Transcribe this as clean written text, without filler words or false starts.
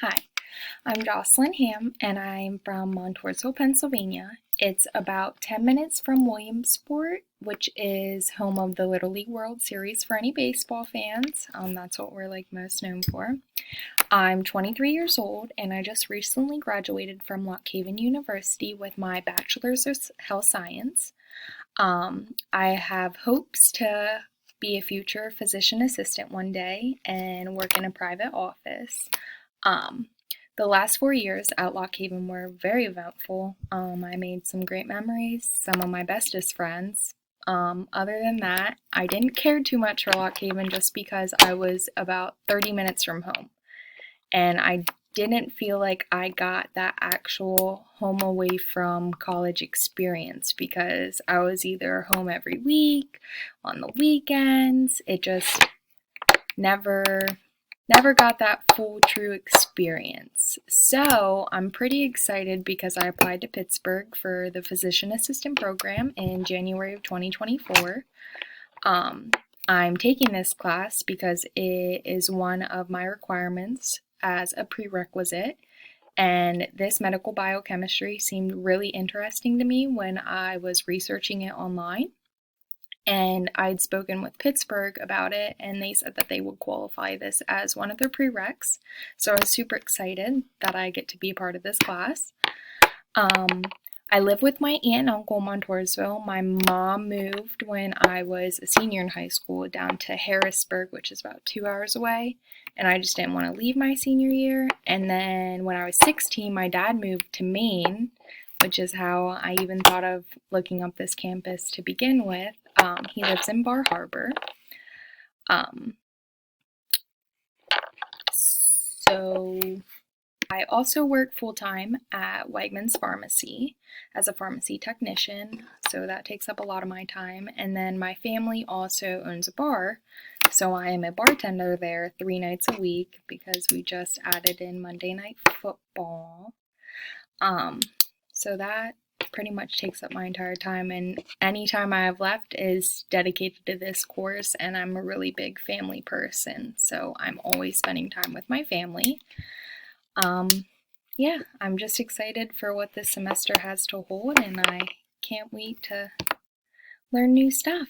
Hi, I'm Jocelyn Ham, and I'm from Montorzo, Pennsylvania. It's about 10 minutes from Williamsport, which is home of the Little League World Series for any baseball fans. That's what we're most known for. I'm 23 years old, and I just recently graduated from Lock Haven University with my Bachelor's of Health Science. I have hopes to be a future physician assistant one day and work in a private office. Um, the last 4 years at Lock Haven were very eventful. I made some great memories, some of my bestest friends. Other than that, I didn't care too much for Lock Haven just because I was about 30 minutes from home. And I didn't feel like I got that actual home away from college experience because I was either home every week, on the weekends. It just never got that full true experience. So I'm pretty excited because I applied to Pittsburgh for the physician assistant program in January of 2024. I'm taking this class because it is one of my requirements as a prerequisite, and this medical biochemistry seemed really interesting to me when I was researching it online. And I'd spoken with Pittsburgh about it, and they said that they would qualify this as one of their prereqs. So I was super excited that I get to be a part of this class. I live with my aunt and uncle in Montoursville. My mom moved when I was a senior in high school down to Harrisburg, which is about 2 hours away, and I just didn't want to leave my senior year. And then when I was 16, my dad moved to Maine, which is how I even thought of looking up this campus to begin with. He lives in Bar Harbor. So I also work full-time at Wegmans Pharmacy as a pharmacy technician, so that takes up a lot of my time. And then my family also owns a bar, so I am a bartender there 3 nights a week because we just added in Monday Night Football. So that pretty much takes up my entire time, and any time I have left is dedicated to this course, and I'm a really big family person, so I'm always spending time with my family. Yeah, I'm just excited for what this semester has to hold, and I can't wait to learn new stuff.